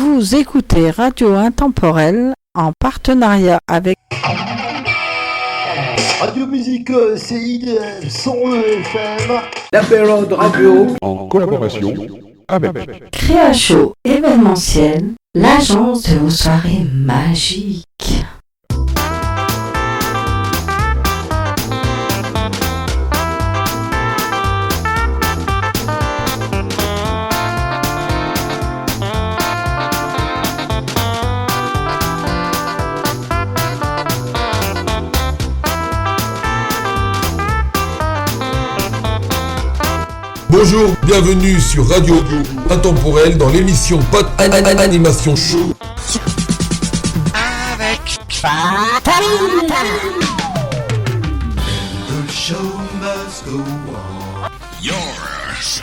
Vous écoutez Radio Intemporelle en partenariat avec Radio Musique CIDL 101 FM. La période radio en collaboration avec Créacho événementiel, l'agence de vos soirées magiques. Bonjour, bienvenue sur Radio Intemporelle dans l'émission Pot Animation Show. Avec Fatalina. The show must go on. Yours.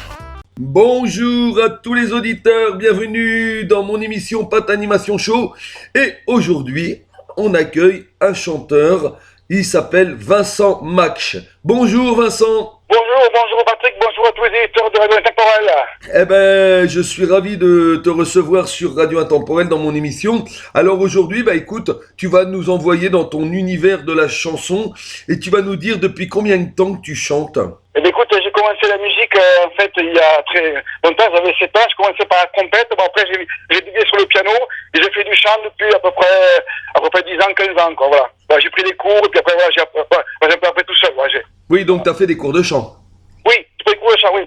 Bonjour à tous les auditeurs, bienvenue dans mon émission Pot Animation Show. Et aujourd'hui, on accueille un chanteur, il s'appelle Vincent Mach. Bonjour Vincent. Bonjour Patrick, bonjour à tous les éditeurs de Radio Intemporelle. Eh ben, je suis ravi de te recevoir sur Radio Intemporelle dans mon émission. Alors aujourd'hui, écoute, tu vas nous envoyer dans ton univers de la chanson et tu vas nous dire depuis combien de temps que tu chantes. Eh bien, écoute, j'ai commencé la musique en fait il y a très longtemps, j'avais 7 ans, je commençais par la trompette, bon après j'ai dévié sur le piano et j'ai fait du chant depuis à peu près 10 ans, 15 ans quoi, voilà. Bon, j'ai pris des cours et puis après voilà, j'ai un peu appris tout seul. Voilà, Oui, donc tu as fait des cours de chant. Oui, j'ai pris des cours de chant, oui.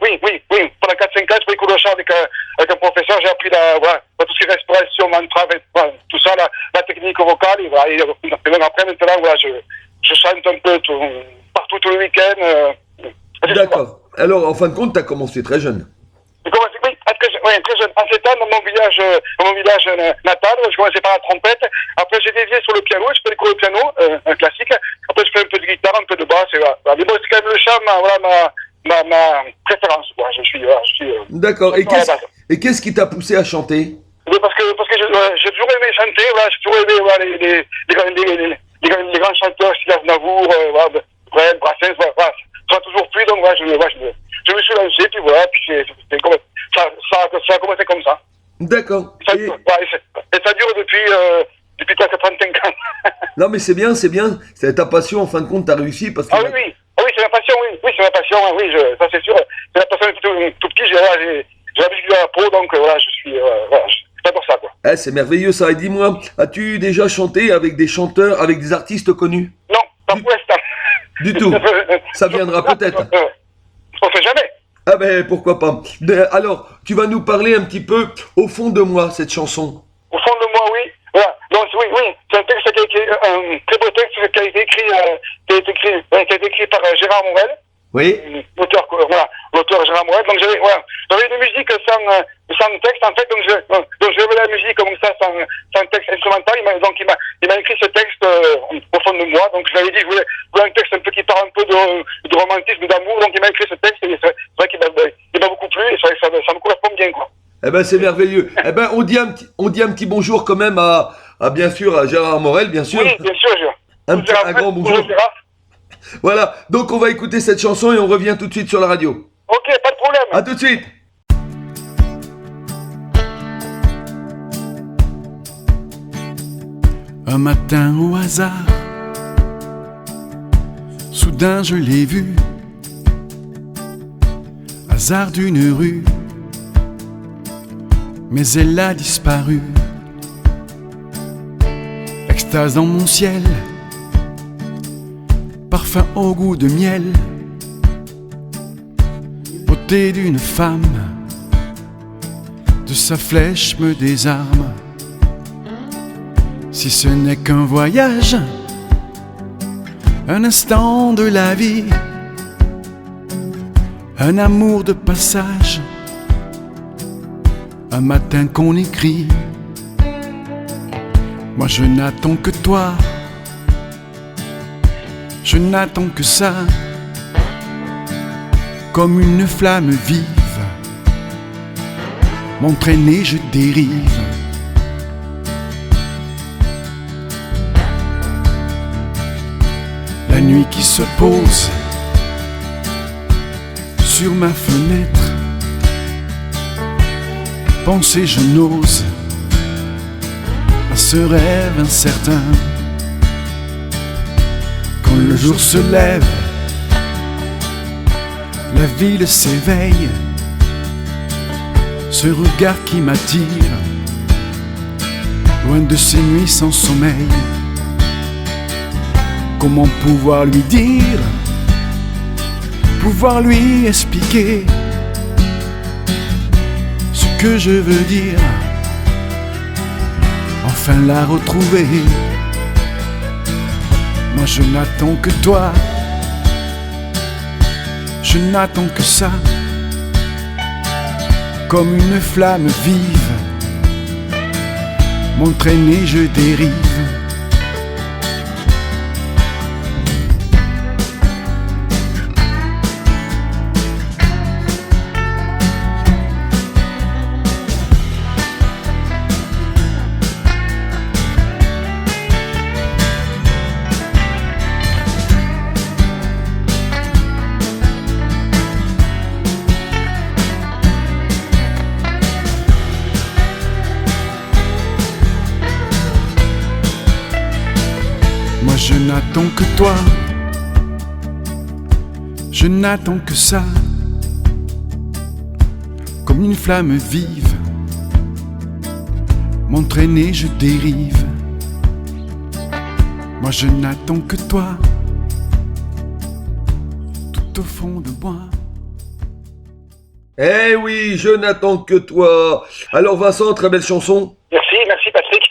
Pendant 4-5 ans, j'ai pris des cours de chant avec un professeur, j'ai appris tout ce qui est respiration, mantra, tout ça, la technique vocale et voilà. Et même après, maintenant, voilà, je chante un peu partout tous les week-ends. D'accord. Alors, en fin de compte, tu as commencé très jeune. J'ai commencé, très jeune. En 7 ans, dans mon village natal, je commençais par la trompette. Après, j'ai dévié sur le piano, je fais des cours de piano, un classique. Après, je fais un peu de guitare, un peu de basse, et voilà. Mais bon, c'est quand même le chant, ma préférence, quoi. Je suis D'accord. Et qu'est-ce qui t'a poussé à chanter? Parce que j'ai toujours aimé chanter, voilà. J'ai toujours aimé les grands chanteurs, style Aznavour, Brel, Brassens, voilà. Ça m'a toujours plu, donc voilà, je me suis lancé, puis voilà, puis ça a commencé comme ça. D'accord. Et ça dure depuis presque 35 ans. Non, mais c'est bien. C'est ta passion, en fin de compte, t'as réussi parce que... Ah oui, c'est ma passion, oui, c'est ma passion, oui, ça c'est sûr. C'est la passion depuis tout petit, j'ai la musique dans la peau, donc voilà, j'adore ça, quoi. C'est merveilleux ça. Et dis-moi, as-tu déjà chanté avec des chanteurs, avec des artistes connus? Non, pas pour l'instant. Du tout. Ça viendra peut-être. On sait jamais. Ah ben, pourquoi pas. Alors, tu vas nous parler un petit peu Au fond de moi, cette chanson. Au fond de moi, oui. Voilà. Donc, oui. C'est un texte un très beau texte qui a été écrit par Gérard Morel. Oui. L'auteur Gérard Morel. Donc, j'avais une musique sans texte, en fait. Donc, j'avais la musique comme ça, sans texte instrumental. Il m'a écrit ce texte au fond de moi. Donc, je lui avais dit, je voulais un texte un peu qui parle un peu de romantisme, d'amour. Donc, il m'a écrit ce texte et c'est vrai qu'il m'a beaucoup plu et c'est vrai que ça me correspond bien, quoi. Eh ben, c'est merveilleux. Eh ben, on dit un petit bonjour quand même à bien sûr, à Gérard Morel, bien sûr. Oui, bien sûr, un grand bonjour. Voilà. Donc, on va écouter cette chanson et on revient tout de suite sur la radio. Ok, pas de problème. À tout de suite. Un matin au hasard, soudain je l'ai vue, hasard d'une rue, mais elle a disparu. Extase dans mon ciel, parfum au goût de miel, beauté d'une femme, de sa flèche me désarme. Si ce n'est qu'un voyage, un instant de la vie, un amour de passage, un matin qu'on écrit. Moi je n'attends que toi, je n'attends que ça, comme une flamme vive, m'entraîner je dérive. La nuit qui se pose sur ma fenêtre, penser je n'ose ce rêve incertain. Quand le jour se lève, la ville s'éveille. Ce regard qui m'attire, loin de ces nuits sans sommeil. Comment pouvoir lui dire, pouvoir lui expliquer ce que je veux dire, enfin la retrouver. Moi je n'attends que toi, je n'attends que ça. Comme une flamme vive, m'entraîner je dérive. Moi je n'attends que toi, je n'attends que ça. Comme une flamme vive, m'entraîner je dérive. Moi je n'attends que toi, tout au fond de moi. Eh oui, je n'attends que toi. Alors Vincent, très belle chanson. Merci Patrick.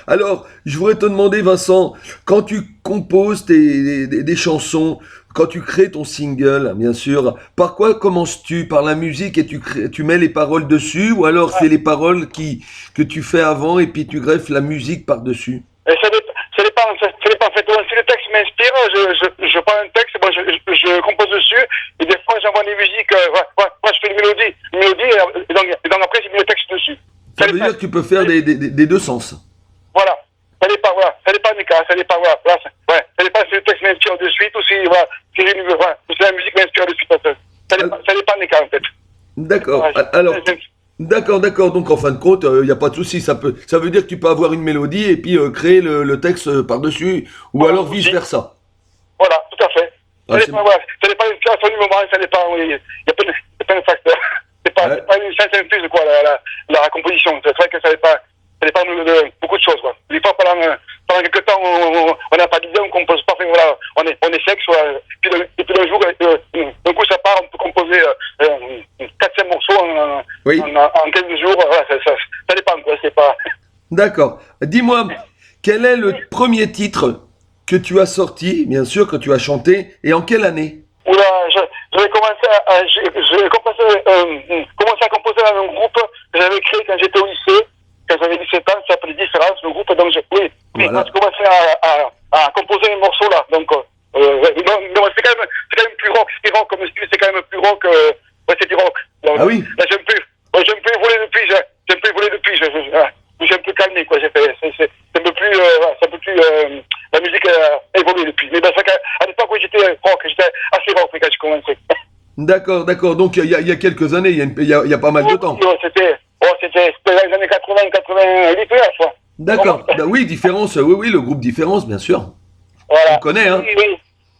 Alors, je voudrais te demander, Vincent, quand tu composes des chansons, quand tu crées ton single, bien sûr, par quoi commences-tu? Par la musique et tu mets les paroles dessus, ou alors c'est les paroles que tu fais avant et puis tu greffes la musique par-dessus? Ça dépend en fait. Si le texte m'inspire, je prends un texte, moi je compose dessus, et des fois j'envoie des musiques, moi je fais une mélodie, et donc après j'ai mis le texte dessus. Ça veut dire que tu peux faire des deux sens. Voilà. Ça dépend des cas, ça dépend si le texte m'inspire de suite ou si la musique m'inspire de suite. Ça dépend des cas en fait. D'accord. Alors, d'accord. Donc en fin de compte, il n'y a pas de souci. Ça veut dire que tu peux avoir une mélodie et puis créer le texte par-dessus, ou alors vice-versa. Voilà, tout à fait. Ça dépend de l'inspiration du moment, ça dépend, il y a plein de facteurs. C'est pas une science infuse, quoi, la composition. C'est vrai que ça dépend de beaucoup de choses, quoi. Des fois, pendant quelques temps, on n'a pas d'idée, on compose pas, voilà, on est sexe, puis d'un jour, d'un coup ça part, on peut composer 4-5 morceaux en 15 jours, voilà, ça dépend, quoi, c'est pas... D'accord. Dis-moi, quel est le premier titre que tu as sorti, bien sûr, que tu as chanté, et en quelle année? Oula, j'ai commencé à composer dans un groupe que j'avais créé quand j'étais au lycée, quand j'avais 17 ans, ça s'appelait Différence, le groupe, donc voilà. J'ai commencé à composer un morceau là, donc c'est quand même plus rock, comme style, c'est quand même plus rock, c'est du rock. Donc, ah oui. Là, j'aime plus évoluer depuis, je me suis un peu calmé, quoi, c'est un peu plus, la musique a évolué depuis, mais à l'époque où j'étais assez rock quand j'ai commencé. D'accord, donc il y a quelques années, il y a pas mal de temps. C'était dans les années 88, je crois. D'accord, oui, Différence, oui, le groupe Différence, bien sûr. Voilà. On connaît, hein.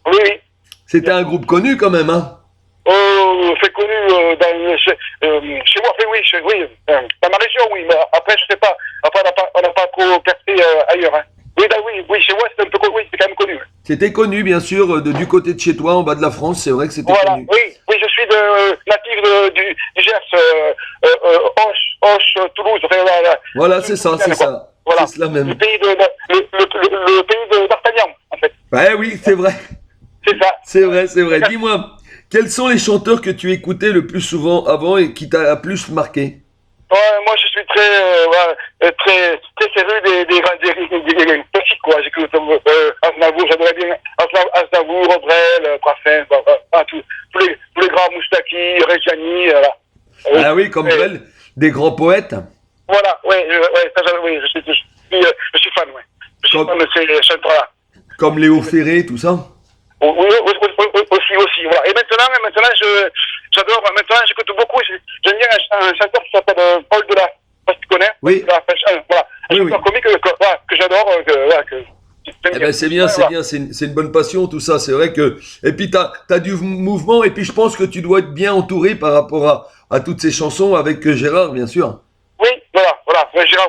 Oui. C'était un groupe connu quand même, hein. C'est connu chez moi, oui, dans ma région, oui, mais après, je sais pas. Après, on n'a pas trop capté ailleurs, hein. Oui, chez moi, c'est quand même connu. C'était connu, bien sûr, du côté de chez toi, en bas de la France, c'est vrai que c'était connu. Oui, je suis natif du Gers, Auch, Toulouse. Voilà, c'est ça. Voilà. C'est cela même. Le pays de d'Artagnan, en fait. Ouais, oui, c'est vrai. C'est ça. C'est vrai. Dis-moi, quels sont les chanteurs que tu écoutais le plus souvent avant et qui t'a plus marqué? Moi, je suis très féru des classiques, quoi. J'écoute Aznavour, j'adorais bien Aznavour, Brel, Brassens, tous les grands, Moustaki, Reggiani, voilà. Ah oui, comme Brel, des grands poètes. Voilà, je suis fan, ouais. Je suis fan de ces chanteurs-là. Comme Léo Ferré, tout ça. Oui, aussi, voilà. Et maintenant, j'adore, j'écoute beaucoup, j'aime bien un chanteur qui s'appelle Paul Dela, je sais pas si tu connais. Oui. Voilà, un Oui, chanteur comique que j'adore, que Eh ben c'est bien, c'est bien, c'est une bonne passion tout ça, c'est vrai que... Et puis t'as du mouvement, et puis je pense que tu dois être bien entouré par rapport à toutes ces chansons avec Gérard, bien sûr. Oui, voilà. Ouais, Gérard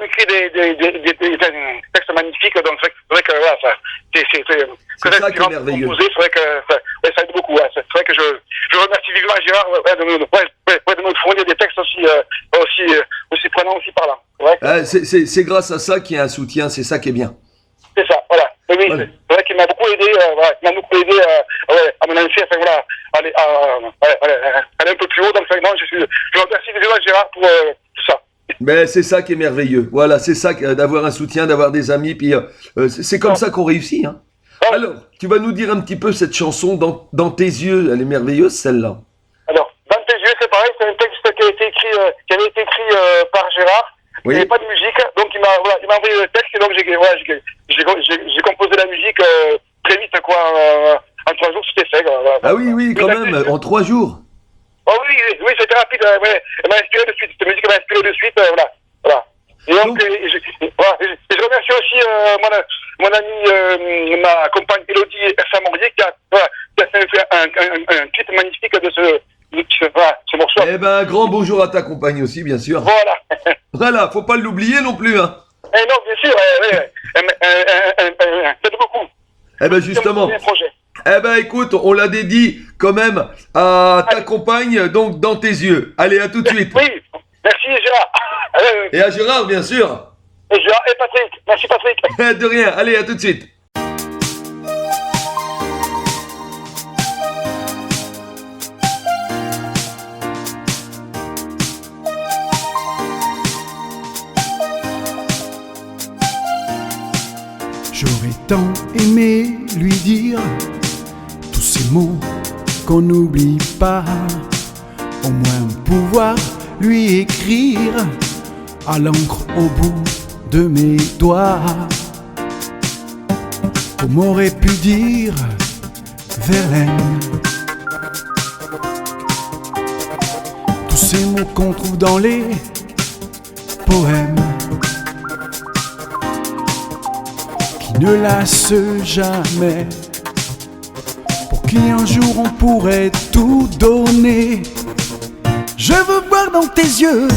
m'écrit des textes magnifiques, donc c'est vrai que voilà, C'est ça qui est merveilleux. C'est vrai que ça aide beaucoup. Ouais. C'est vrai que je remercie vivement Gérard de nous fournir des textes aussi prenants, aussi parlants. Ouais. C'est grâce à ça qu'il y a un soutien, c'est ça qui est bien. C'est ça, voilà. Oui, Voilà. c'est vrai qu'il m'a beaucoup aidé, à me lancer, enfin voilà, aller un peu plus haut. Donc vraiment, je remercie vivement Gérard pour tout ça. Mais c'est ça qui est merveilleux. Voilà, c'est ça d'avoir un soutien, d'avoir des amis, puis c'est comme ça qu'on réussit. Hein. Ouais. Alors, tu vas nous dire un petit peu cette chanson dans tes yeux, elle est merveilleuse celle-là. Alors, dans tes yeux, c'est pareil, c'est un texte qui avait été écrit par Gérard. Oui. Il n'y avait pas de musique, donc il m'a envoyé le texte et donc j'ai composé la musique très vite, quoi. En 3 jours, c'était fait. Voilà. Ah oui, quand même, en 3 jours. Oh oui, c'était rapide. Ouais. Elle m'a inspiré de suite. Cette musique m'a inspiré de suite. Voilà. Et donc, je remercie aussi mon ami, ma compagne Elodie Samorier qui a fait un clip magnifique de ce morceau. Eh ben, un grand bonjour à ta compagne aussi, bien sûr. Voilà. Voilà, faut pas l'oublier non plus, hein. Eh non, bien sûr. C'est beaucoup. Eh ben, justement. C'est un projet. Eh ben, écoute, on l'a dédié quand même à ta compagne, donc dans tes yeux. Allez, à tout de suite. Oui, merci Gérard. Et à Gérard, bien sûr. Et Gérard et Patrick. Merci Patrick. De rien. Allez, à tout de suite. J'aurais tant aimé lui dire tous ces mots qu'on n'oublie pas, au moins pouvoir lui écrire à l'encre au bout de mes doigts, comme aurait pu dire Verlaine. Tous ces mots qu'on trouve dans les poèmes, ne lasse jamais, pour qui un jour on pourrait tout donner. Je veux voir dans tes yeux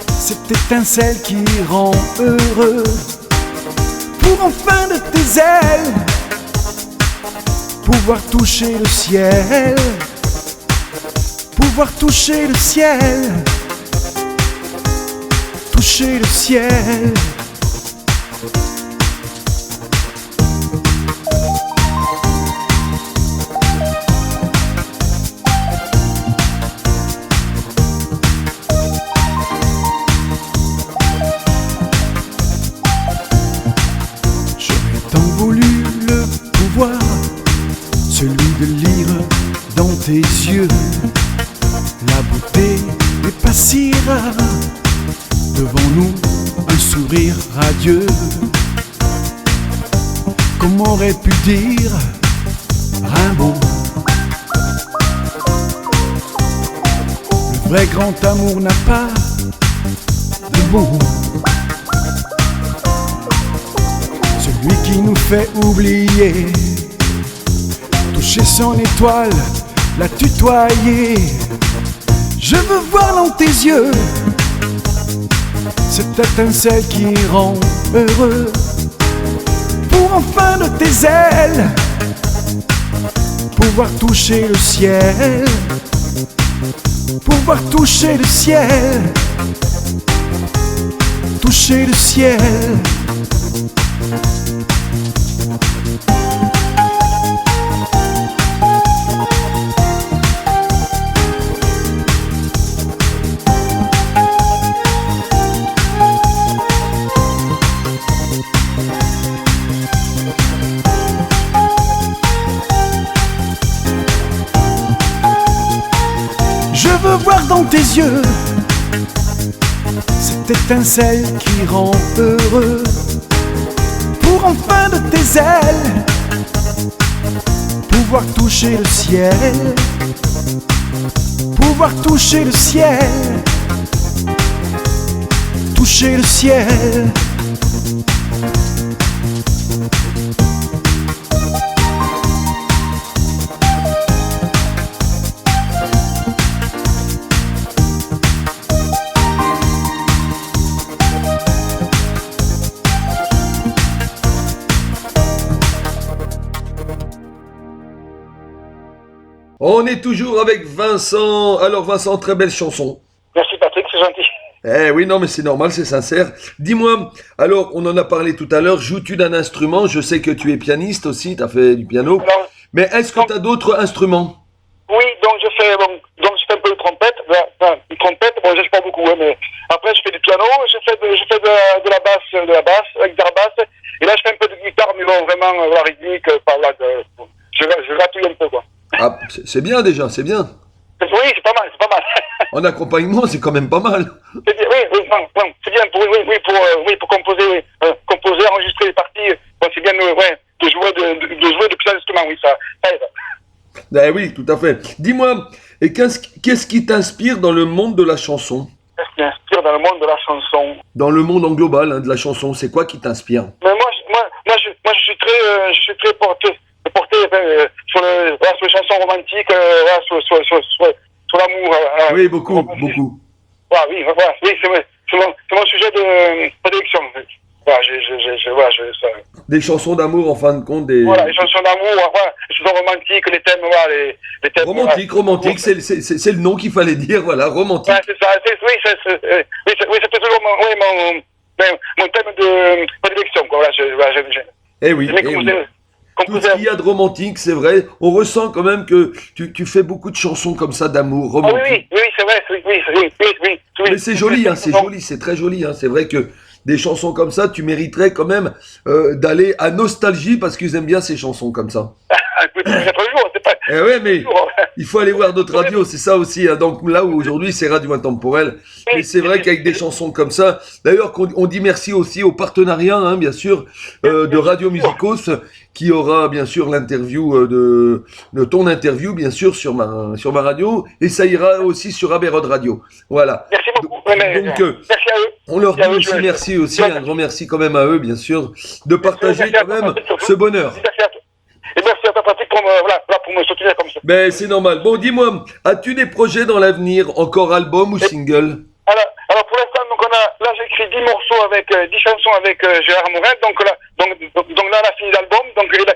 cette étincelle qui rend heureux, pour enfin de tes ailes pouvoir toucher le ciel, pouvoir toucher le ciel, toucher le ciel. Celui de lire dans tes yeux la beauté n'est pas si rare. Devant nous un sourire radieux, comme aurait pu dire Rimbaud. Le vrai grand amour n'a pas de mots, celui qui nous fait oublier, toucher son étoile, la tutoyer. Je veux voir dans tes yeux cette étincelle qui rend heureux, pour enfin de tes ailes pouvoir toucher le ciel, pouvoir toucher le ciel, toucher le ciel. Je veux voir dans tes yeux cette étincelle qui rend heureux, pour enfin de tes ailes pouvoir toucher le ciel, pouvoir toucher le ciel, toucher le ciel. On est toujours avec Vincent. Alors Vincent, très belle chanson. Merci Patrick, c'est gentil. Eh oui, non, mais c'est normal, c'est sincère. Dis-moi, alors, on en a parlé tout à l'heure, joues-tu d'un instrument? Je sais que tu es pianiste aussi, tu as fait du piano. Alors, Mais est-ce que tu as d'autres instruments? oui, donc je fais un peu de trompette, une trompette, bon je joue pas beaucoup, hein, mais après je fais du piano, je fais de la basse, avec de la basse, et là je fais un peu de guitare, mais bon, vraiment, la rythmique, je gratouille un peu, quoi. Ah, c'est bien déjà, c'est bien. Oui, c'est pas mal. En accompagnement, c'est quand même pas mal. C'est bien, oui, c'est bien pour composer, enregistrer les parties, bon, c'est bien de jouer de plusieurs instruments, oui, ça aide. Eh oui, tout à fait. Dis-moi, et qu'est-ce qui t'inspire dans le monde de la chanson? Qu'est-ce qui m'inspire dans le monde de la chanson? Dans le monde en global hein, de la chanson, c'est quoi qui t'inspire? Mais moi, je suis très porté sur les chansons romantiques, sur l'amour. Oui, beaucoup. Voilà, oui, c'est mon sujet de prédilection. Voilà, ça. Des chansons d'amour en fin de compte, Voilà, les chansons d'amour, les chansons romantiques, les thèmes, les thèmes. Romantique, c'est le nom qu'il fallait dire, voilà, romantique. Ouais, c'est ça, c'était toujours mon thème de prédilection, quoi. Voilà, Eh oui, tout ce qu'il y a de romantique, c'est vrai. On ressent quand même que tu fais beaucoup de chansons comme ça d'amour, romantique. Oui, c'est vrai, oui. Mais c'est joli, hein, c'est très joli. Hein. C'est vrai que des chansons comme ça, tu mériterais quand même d'aller à Nostalgie parce qu'ils aiment bien ces chansons comme ça. C'est pas... Eh ouais, mais il faut aller voir d'autres radios, c'est ça aussi. Hein. Donc là où aujourd'hui c'est Radio Intemporel, mais c'est vrai qu'avec des chansons comme ça, d'ailleurs on dit merci aussi au partenariat, hein, bien sûr, de Radio Musicos, qui aura bien sûr l'interview de ton interview, bien sûr, sur ma radio, et ça ira aussi sur Aberod Radio. Voilà. Merci beaucoup. Donc merci à eux. on leur dit aussi merci aussi, un grand merci quand même à eux, bien sûr, de partager quand même ce bonheur. Et merci à ta pratique pour me soutenir comme ça. Ben, c'est normal. Bon, dis-moi, as-tu des projets dans l'avenir, encore album ou single? Alors pour l'instant, donc là j'ai écrit 10 morceaux avec 10 chansons avec Gérard Morel, donc là on a fini l'album, donc là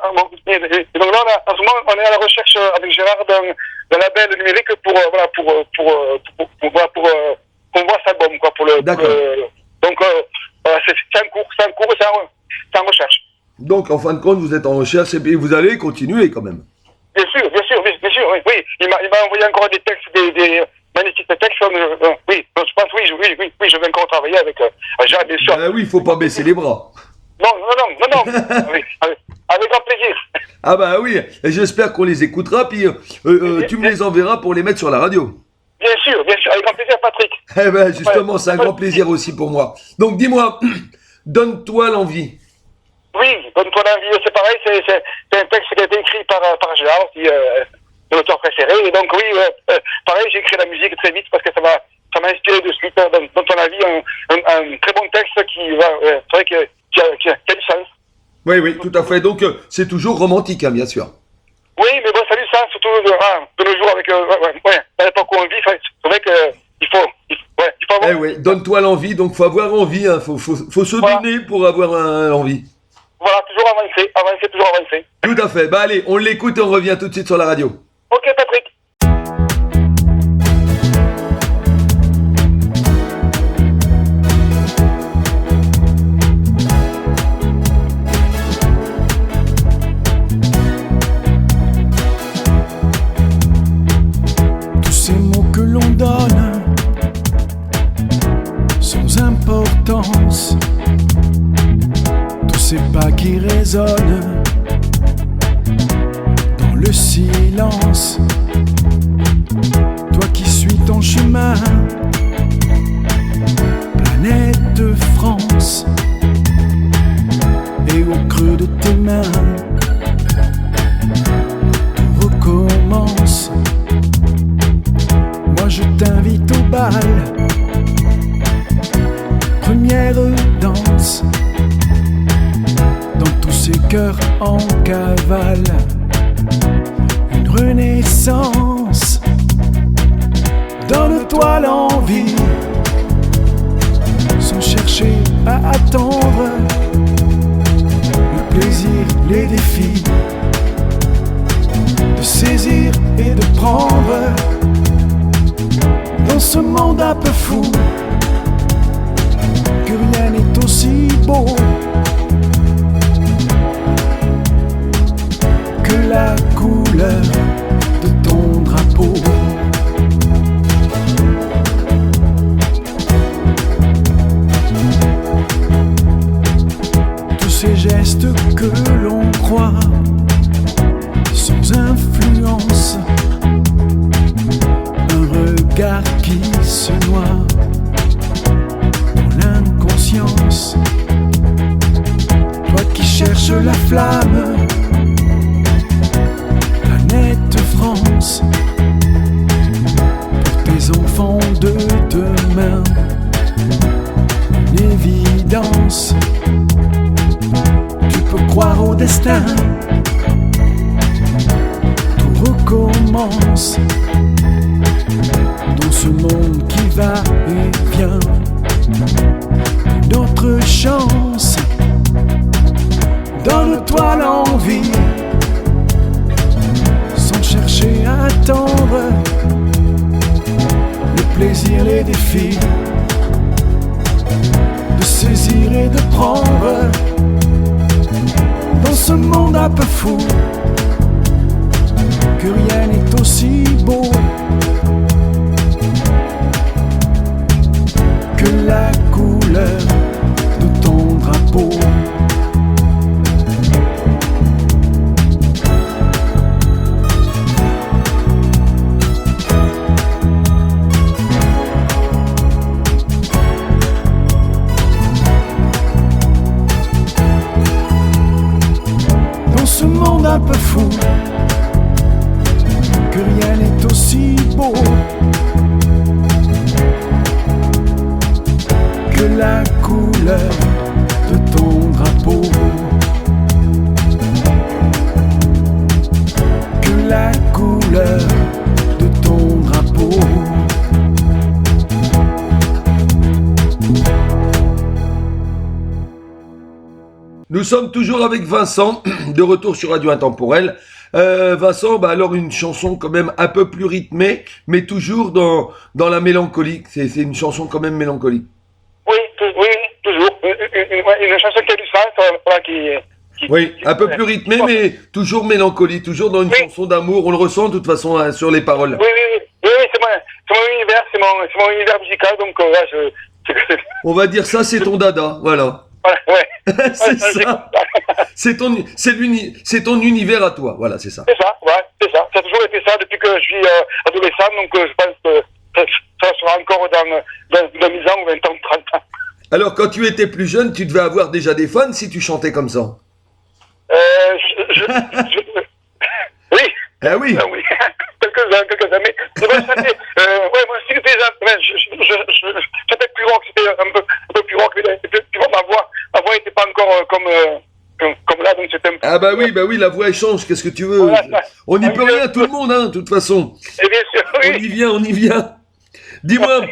en ce moment on est à la recherche avec Gérard d'un label numérique pour qu'on voit cet album, quoi, D'accord. Donc c'est en cours, c'est en recherche. Donc, en fin de compte, vous êtes en recherche et vous allez continuer quand même. Bien sûr, oui. Il m'a envoyé encore des textes, des magnifiques textes. Oui, je pense, oui, je vais encore travailler avec Gérard, bien sûr. Oui, il faut pas baisser les bras. Non, oui, avec grand plaisir. Ah bah oui, et j'espère qu'on les écoutera, puis tu me les enverras pour les mettre sur la radio. Bien sûr, avec grand plaisir, Patrick. Eh ben, justement, c'est un grand plaisir aussi pour moi. Donc, dis-moi, donne-toi l'envie. Oui, donne-toi l'envie, c'est pareil, c'est un texte qui a été écrit par Gérard, qui est l'auteur préféré, et donc oui, pareil, j'ai écrit la musique très vite parce que ça m'a inspiré de suite. Donne-toi l'envie, un très bon texte qui a du sens. Oui, tout à fait. Donc, c'est toujours romantique, hein, bien sûr. Oui, mais bon, ça a du sens, surtout de nos jours avec, à l'époque où on vit, c'est vrai qu'il faut avoir... Eh oui, donne-toi l'envie, donc faut avoir envie, hein, faut se donner pour avoir l'envie. Voilà, toujours avancer. Tout à fait. Bah allez, on l'écoute et on revient tout de suite sur la radio. Ok, Patrick. Tous ces mots que l'on donne sans importance, tous ces pas qui résonnent dans le silence. Toi qui suis ton chemin, planète de France, et au creux de tes mains, tout recommence. Moi je t'invite au bal, cœur en cavale, une renaissance. Donne-toi l'envie, sans chercher à attendre, le plaisir, les défis, de saisir et de prendre, dans ce monde un peu fou, que rien n'est aussi beau que la couleur de ton drapeau. Tous ces gestes que l'on croit sans influence, un regard qui se noie dans l'inconscience. Toi qui cherches la flamme, planète France, pour tes enfants de demain, une évidence. Tu peux croire au destin, tout recommence dans ce monde qui va et vient. Une autre chance, donne-toi l'envie, sans chercher à attendre, le plaisir, les défis, de saisir et de prendre, dans ce monde un peu fou, que rien n'est aussi beau que la couleur de ton drapeau. Dans ce monde un peu fou, que rien n'est aussi beau que la couleur de ton drapeau, que la couleur de ton drapeau. Nous sommes toujours avec Vincent, de retour sur Radio Intemporel. Vincent, alors une chanson quand même un peu plus rythmée, mais toujours dans la mélancolie. C'est une chanson quand même mélancolique. Oui, toujours. Une chanson qui a du sens, voilà, oui, un peu plus rythmée, mais toujours mélancolie, toujours dans une chanson d'amour. On le ressent de toute façon hein, sur les paroles. Oui, c'est mon univers, c'est mon univers musical, donc là, On va dire ça, c'est ton dada, voilà. Ouais. C'est ça. C'est ton univers à toi, voilà, c'est ça. C'est ça, ouais, c'est ça. Ça a toujours été ça depuis que je suis adolescent, donc je pense que ça sera encore dans 10 ans ou 20 ans, 30 ans. Alors, quand tu étais plus jeune, tu devais avoir déjà des fans si tu chantais comme ça. Oui. Ah oui. Oui. quelques années. C'est vrai, ouais, moi aussi, déjà, je chantais plus rock, c'était un peu plus rock, mais tu vois, ma voix était pas encore comme là, donc c'était un peu... Ah bah oui, la voix elle change, qu'est-ce que tu veux? Voilà, on n'y peut rien, tout le monde, hein, de toute façon. Et bien sûr, oui. On y vient. Dis-moi,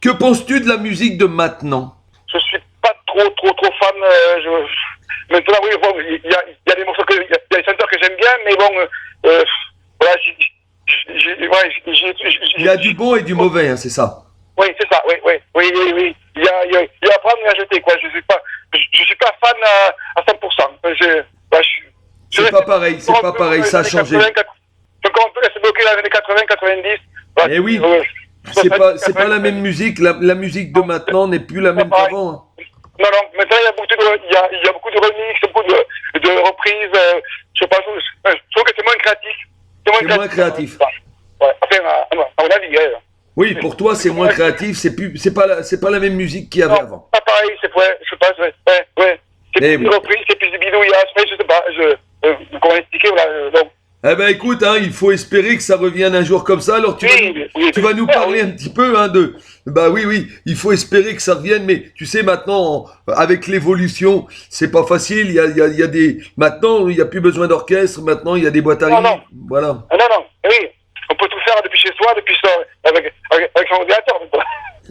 que penses-tu de la musique de maintenant? Je suis pas trop fan. Maintenant, oui, bon, il y a des morceaux il y a des chanteurs que j'aime bien, mais bon, voilà, il y a du bon et du mauvais, hein, c'est ça. Oui, c'est ça, oui. Il y a à prendre et à jeter, quoi. Je suis pas fan à 100%. C'est pas pareil, ça a changé. Je encore un peu laisser bloquer les années 80, 90. Voilà, eh oui. C'est pas la même musique, la musique de maintenant n'est plus la même qu'avant. Hein. Non, maintenant il y a beaucoup de remix, beaucoup de reprises, je sais pas, je trouve que c'est moins créatif. C'est moins créatif. Ouais, enfin, à mon avis. Oui, pour toi c'est moins créatif, c'est pas la même musique qu'il y avait avant. Pas pareil, je sais pas, ouais. C'est plus de reprises, c'est plus du bidouillage, mais je sais pas, comment expliquer, voilà, donc. Eh ben écoute, hein, il faut espérer que ça revienne un jour comme ça. Alors tu vas nous parler un petit peu hein, Bah oui, il faut espérer que ça revienne, mais tu sais, maintenant, avec l'évolution, c'est pas facile. Il y a des. Maintenant, il n'y a plus besoin d'orchestre, maintenant, il y a des boîtes à rythme. Non. Voilà. Non, oui. On peut tout faire depuis chez soi, avec son ordinateur.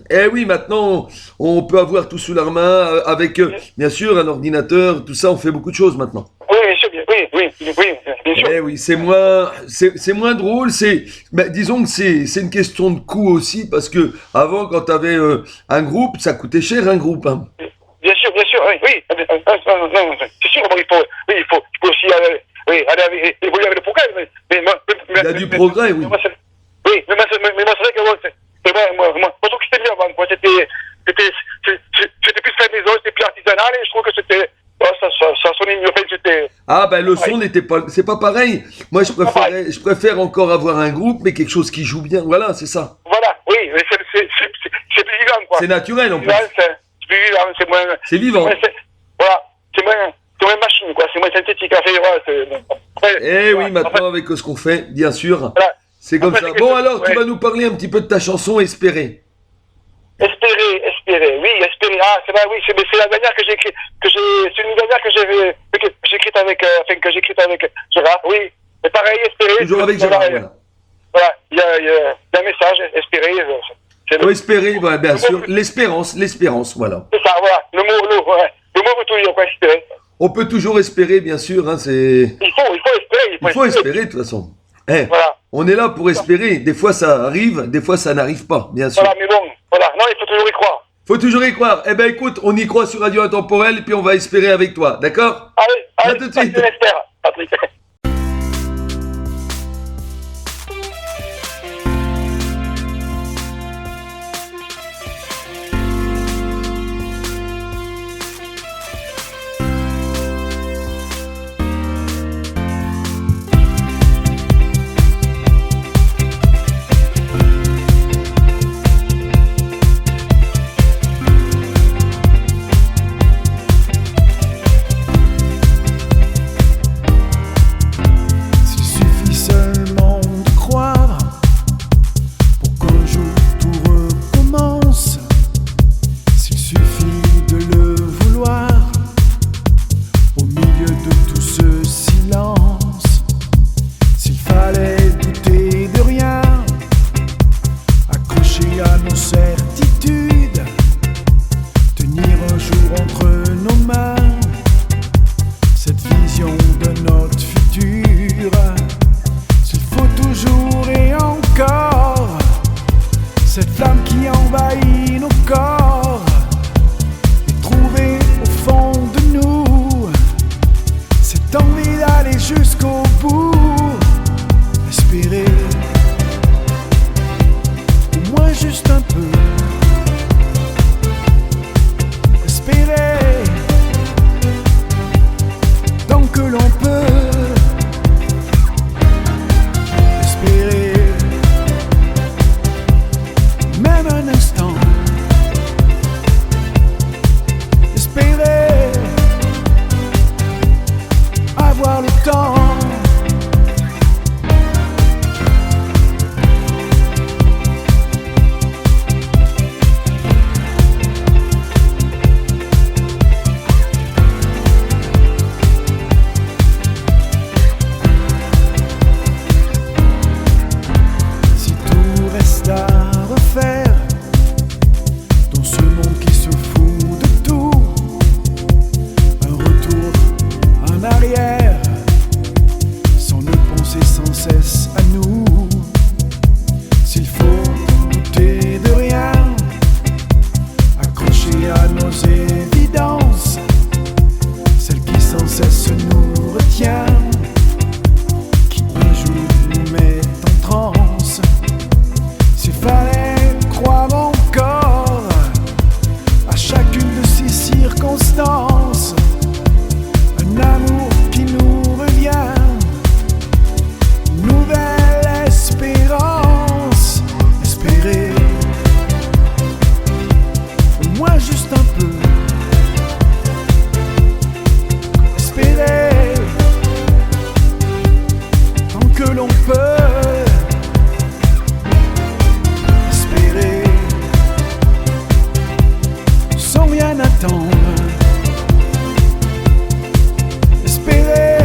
Eh oui, maintenant, on peut avoir tout sous la main, avec, bien sûr, un ordinateur, tout ça, on fait beaucoup de choses maintenant. Oui, bien sûr, bien sûr. Eh oui, c'est moins drôle, disons que c'est une question de coût aussi, parce que avant, quand tu avais un groupe, ça coûtait cher un groupe, hein. Bien sûr, oui. Non, c'est sûr, il faut aussi aller évoluer avec le progrès. Mais il y a du progrès, oui. Mais moi, c'est vrai que moi, je trouve que c'était bien avant. C'était plus fait maison, c'était plus artisanal, et je trouve que c'était. Ça sonnait mieux, c'était. Ah, ben le son n'était pas. C'est pas pareil. Moi, je préfère encore avoir un groupe, mais quelque chose qui joue bien. Voilà, c'est ça. Voilà, oui, mais c'est plus vivant, quoi. C'est naturel, en plus. C'est plus vivant, c'est moins. C'est vivant. Voilà, c'est moins machine, quoi. C'est moins synthétique. Oui, maintenant, avec ce qu'on fait, bien sûr. Voilà. C'est comme ça. Bon, alors, tu vas nous parler un petit peu de ta chanson Espérer. Espérer, oui, espérer. Ah, c'est vrai, oui, c'est la dernière que j'ai écrite, c'est une dernière que j'ai écrite avec Gérard, oui. Mais pareil, espérer. Toujours avec Gérard, voilà. Voilà, il y a un message, espérer. Faut espérer, voilà, bien sûr. L'espérance, voilà. C'est ça, voilà. Le mot veut tout dire, quoi, espérer. On peut toujours espérer, bien sûr, hein, c'est. Il faut espérer. De toute façon. Voilà. On est là pour espérer. Des fois, ça arrive, des fois, ça n'arrive pas, bien sûr. Voilà, mais bon, voilà. Non, il faut toujours y croire. Faut toujours y croire. Eh ben, écoute, on y croit sur Radio Intemporel, et puis on va espérer avec toi, d'accord? Allez, tout de suite. J'espère, Patrick. attendre, espérer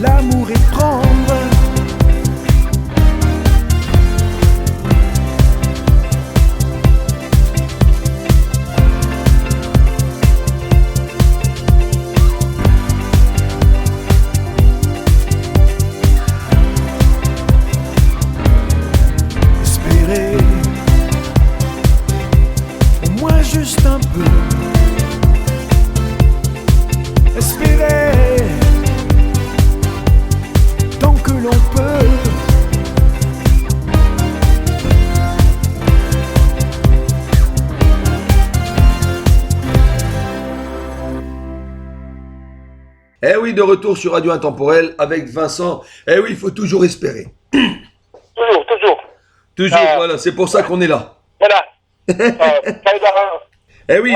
l'amour et prendre. Juste un peu, espérer tant que l'on peut. Eh oui, de retour sur Radio Intemporel avec Vincent. Eh oui, il faut toujours espérer. Toujours, voilà, c'est pour ça qu'on est là. Voilà. Eh oui,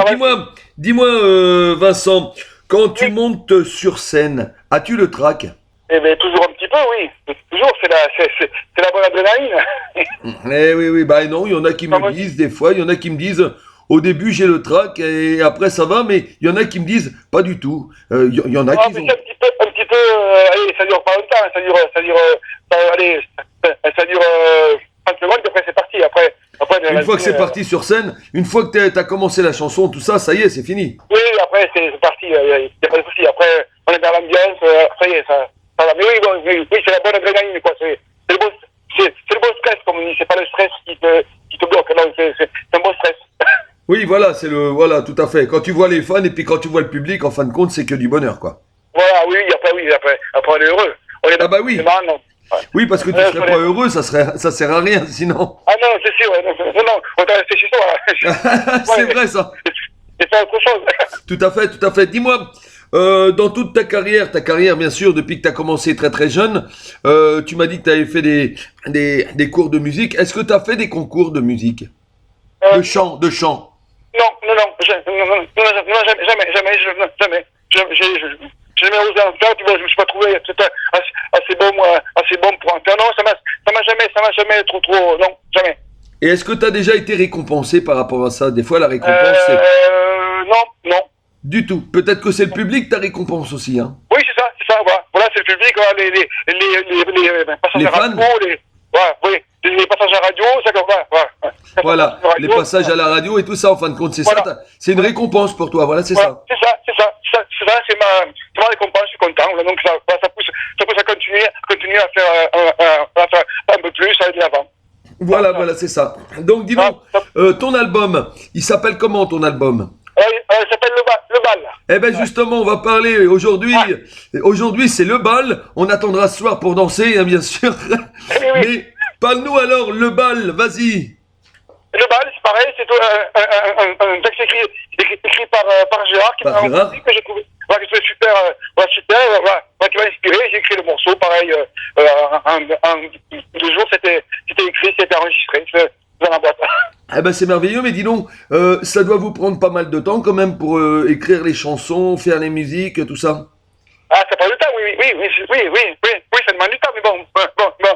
dis-moi, Vincent, quand tu montes sur scène, as-tu le trac? Eh bien, toujours un petit peu, oui. Toujours, c'est la bonne adrénaline. Eh oui, bah non, il y en a qui me disent, des fois, il y en a qui me disent, au début j'ai le trac et après ça va, mais il y en a qui me disent, pas du tout. Il y en a qui ont... Un petit peu, allez, ça dure pas longtemps, ça dure 30 secondes, après c'est parti, après une fois que c'est parti sur scène, une fois que t'as commencé la chanson, tout ça, ça y est, c'est fini. Oui, après c'est parti, il n'y a pas de souci. Après, on est dans l'ambiance, ça y est, ça va. Mais oui, c'est la bonne adrénaline, quoi. C'est le bon stress, comme on dit. C'est pas le stress qui te bloque, non, c'est un bon stress. Oui, voilà, voilà, tout à fait. Quand tu vois les fans et puis quand tu vois le public, en fin de compte, c'est que du bonheur, quoi. Voilà, après on est heureux. Ah bah oui. Oui, parce que tu serais pas heureux, ça sert à rien, sinon. Ah non, c'est sûr, non, on doit rester chez soi. C'est vrai, ça. C'est pas autre chose. Tout à fait. Dis-moi, dans toute ta carrière, bien sûr, depuis que tu as commencé très très jeune, tu m'as dit que tu avais fait des cours de musique. Est-ce que tu as fait des concours de musique? De chant? Non, jamais. J'ai jamais osé en faire, tu vois, je me suis pas trouvé assez bon pour en faire. Non, ça m'a jamais trop, non, jamais. Et est-ce que tu as déjà été récompensé par rapport à ça? Des fois, la récompense, c'est... Non. Du tout. Peut-être que c'est le public ta récompense aussi, hein? Oui, c'est ça, voilà, c'est le public, voilà, les passages à radio, les passages à radio, ça comme ça, voilà, les passages à la radio et tout ça, en fin de compte, c'est ça, c'est une récompense pour toi, voilà, c'est ça. C'est ma récompense, je suis content, donc ça pousse à continuer à faire un peu plus, à aller de l'avant. Voilà, c'est ça. Donc, dis donc, ton album, il s'appelle comment ton album? Il s'appelle Le Bal. Eh ben justement, on va parler aujourd'hui. Aujourd'hui, c'est le bal. On attendra ce soir pour danser, hein, bien sûr. Oui. Mais parle-nous alors, le bal, vas-y. Le Bal, c'est pareil, c'est un texte écrit par Gérard, que j'ai trouvé super, qui m'a inspiré. J'ai écrit le morceau, pareil, en 2 jours, c'était écrit, c'était enregistré dans la boîte. Eh ben c'est merveilleux, mais dis donc, ça doit vous prendre pas mal de temps quand même pour écrire les chansons, faire les musiques, tout ça. Ah, ça prend du temps, oui, ça demande du temps, mais bon, moi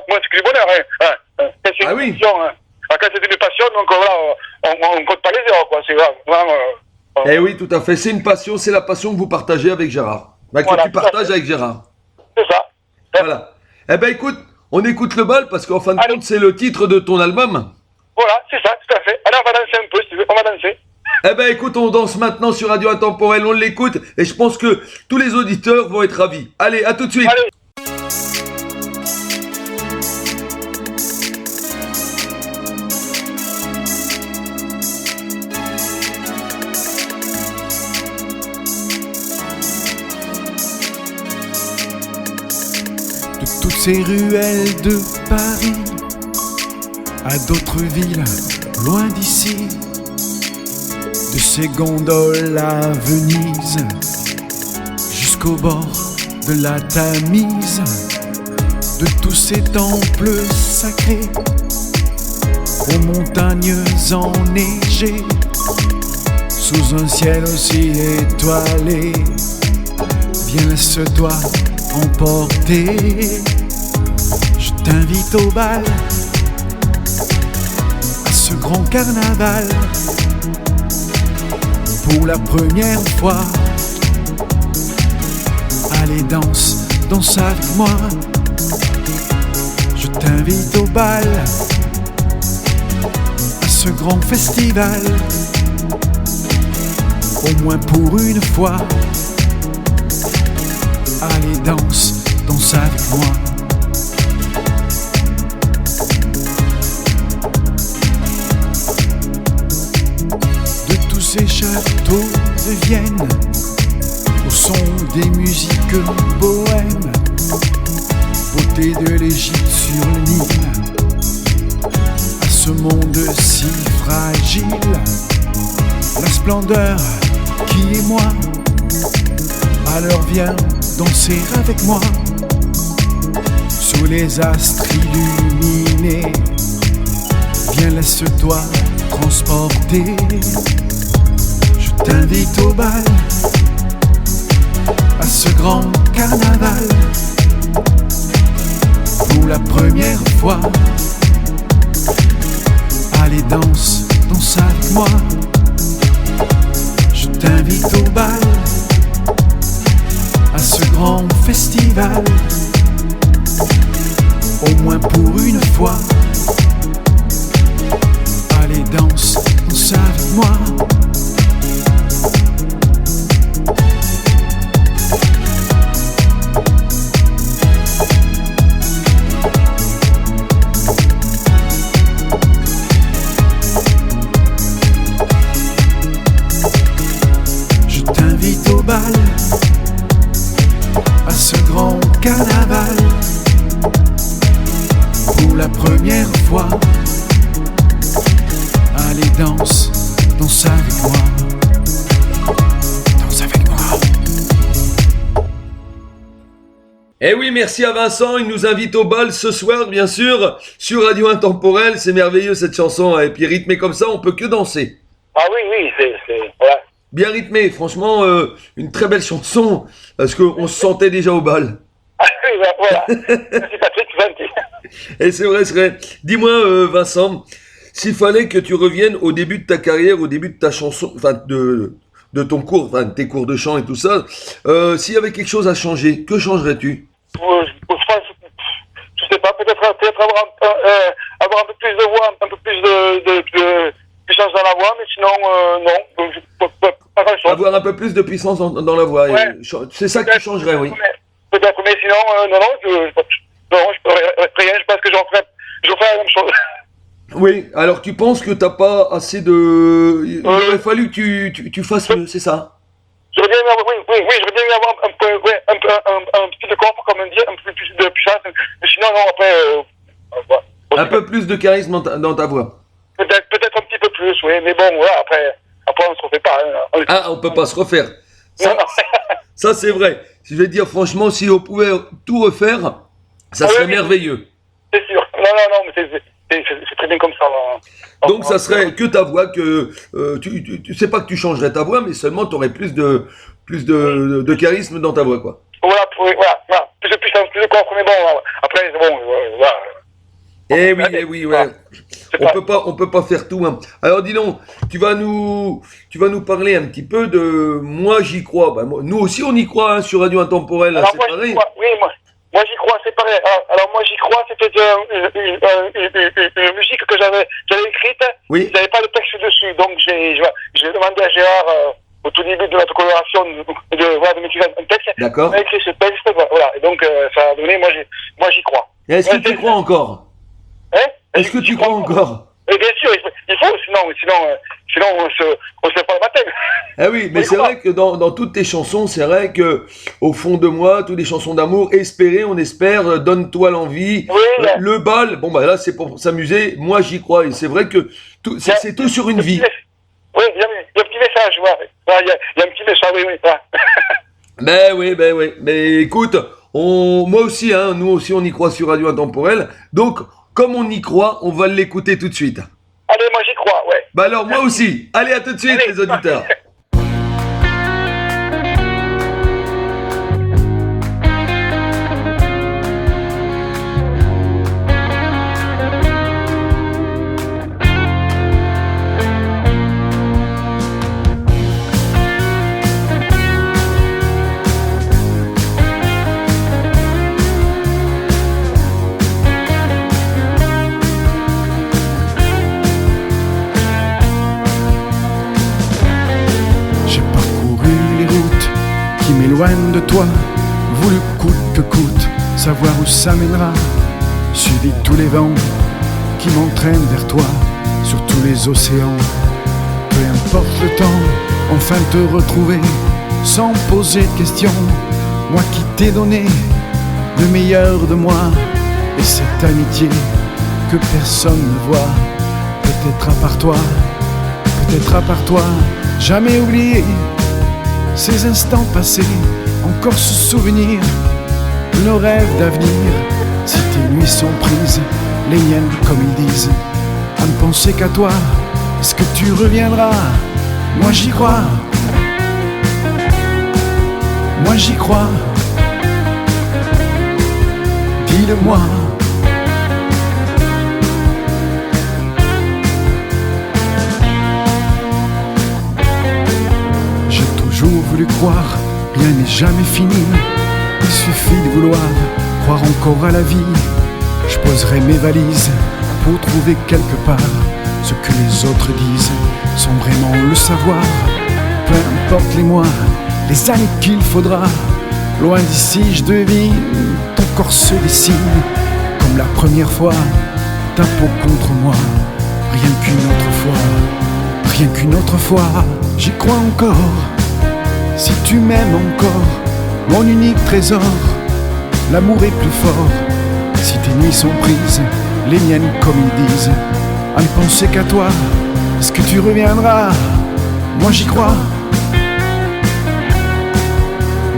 c'est que du bonheur, hein. C'est une passion, hein. Quand c'est une passion, donc voilà, on compte pas les heures, quoi, c'est vraiment... Eh oui, tout à fait, c'est une passion, c'est la passion que vous partagez avec Gérard. Bah, que tu partages avec Gérard. C'est ça. Voilà. Eh ben écoute, on écoute le bal parce qu'en fin de compte, c'est le titre de ton album. Voilà, c'est ça, tout à fait. Allez, on va danser un peu, si tu veux, on va danser. Eh ben écoute, on danse maintenant sur Radio Intemporel, on l'écoute et je pense que tous les auditeurs vont être ravis. Allez, à tout de suite. Allez. De toutes ces ruelles de Paris à d'autres villes loin d'ici, de ces gondoles à Venise jusqu'au bord de la Tamise, de tous ces temples sacrés aux montagnes enneigées, sous un ciel aussi étoilé. Viens, laisse-toi emporter, je t'invite au bal, à ce grand carnaval pour la première fois. Allez, danse, danse avec moi. Je t'invite au bal, à ce grand festival. Au moins pour une fois. Allez, danse, danse avec moi. De tous ces châteaux de Vienne, au son des musiques bohèmes, beauté de l'Égypte sur le Nil, à ce monde si fragile, la splendeur qui est moi. Alors viens danser avec moi, sous les astres illuminés. Viens, laisse-toi transporter. Je t'invite au bal, à ce grand carnaval. Pour la première fois, allez, danse, danse avec moi. Je t'invite au bal, à ce grand festival. Au moins pour une fois. Allez, danse, danse avec moi. Je t'invite au bal, à ce grand carnaval. Pour la première fois. Allez, danse, danse avec moi. Danse avec moi. Eh oui, merci à Vincent, il nous invite au bal ce soir, bien sûr, sur Radio Intemporel. C'est merveilleux cette chanson, et puis rythmée comme ça, on peut que danser. Ah oui, c'est voilà. Bien rythmé, franchement, une très belle chanson, parce qu'on se sentait déjà au bal. Ah oui, voilà. Merci Patrick, gentil. Et c'est vrai. Dis-moi, Vincent, s'il fallait que tu reviennes au début de ta carrière, au début de ta chanson, enfin de ton cours, enfin de tes cours de chant et tout ça, s'il y avait quelque chose à changer, que changerais-tu? Je sais pas, peut-être avoir un peu plus de voix, un peu plus de puissance dans la voix, mais sinon, non. Donc, pas grand-chose. Avoir un peu plus de puissance dans la voix. Ouais. C'est ça que tu changerais, oui. Peut-être, mais sinon, non, je peux rien, je pense que j'en ferai la même chose. Oui, alors tu penses que t'as pas assez de... Il aurait fallu que tu fasses mieux, c'est ça? J'aurais bien aimé avoir un petit de corps, comme dire, un peu plus de puissance, mais sinon, non, après... Un peu plus de charisme dans ta voix. Peut-être un petit peu plus, oui, mais bon, voilà, après on se refait pas. Hein. Ah, on peut pas se refaire. Ça c'est vrai. Je vais dire franchement, si on pouvait tout refaire, ça serait merveilleux. C'est sûr. Non, mais c'est très bien comme ça. Donc ça serait que ta voix, que tu sais pas que tu changerais ta voix, mais seulement tu aurais plus de charisme dans ta voix, quoi. Voilà. Plus de puissance, plus de corps, mais bon, après, bon, voilà. Eh oui, ouais. On peut pas faire tout, hein. Alors dis donc, tu vas nous parler un petit peu de Moi j'y crois. Ben, nous aussi on y croit, hein, sur Radio Intemporel, alors, c'est pareil. Moi j'y crois, c'est pareil. Alors moi j'y crois, c'était une musique que j'avais écrite. Oui. J'avais pas de texte dessus, donc j'ai demandé à Gérard au tout début de notre coloration de m'écrire un texte. D'accord. Il a écrit ce texte, voilà. Et donc ça a donné, moi j'y crois. Et est-ce que tu crois encore? Est-ce que tu crois encore? Et bien sûr, il faut, sinon on se fait pas le matin. Ah oui, mais c'est vrai que dans toutes tes chansons, c'est vrai que au fond de moi, toutes les chansons d'amour, espérer, on espère, donne-toi l'envie, oui, le bal, bon bah là c'est pour s'amuser, moi j'y crois, et c'est vrai que c'est tout sur une vie. Oui, il y a un petit message, il y a un petit message, oui. Ben oui, mais écoute, moi aussi, hein, nous aussi on y croit sur Radio Intemporel, donc comme on y croit, on va l'écouter tout de suite. Allez, moi j'y crois, ouais. Bah alors moi aussi, allez à tout de suite les auditeurs. loin de toi, voulu coûte que coûte, savoir où ça mènera. Suivi tous les vents qui m'entraînent vers toi, sur tous les océans. Peu importe le temps, enfin te retrouver, sans poser de questions. Moi qui t'ai donné le meilleur de moi, et cette amitié que personne ne voit. Peut-être à part toi, peut-être à part toi, jamais oublier ces instants passés, encore se souvenir de nos rêves d'avenir. Si tes nuits sont prises, les miennes comme ils disent, à ne penser qu'à toi, est-ce que tu reviendras? Moi j'y crois, moi j'y crois. Dis-le-moi. J'ai toujours voulu croire, rien n'est jamais fini. Il suffit de vouloir croire encore à la vie. Je poserai mes valises pour trouver quelque part ce que les autres disent, sans vraiment le savoir. Peu importe les mois, les années qu'il faudra, loin d'ici je devine, ton corps se dessine comme la première fois, ta peau contre moi. Rien qu'une autre fois, rien qu'une autre fois, j'y crois encore. Si tu m'aimes encore, mon unique trésor, l'amour est plus fort. Si tes nuits sont prises, les miennes comme ils disent, à ne penser qu'à toi, est-ce que tu reviendras? Moi j'y crois,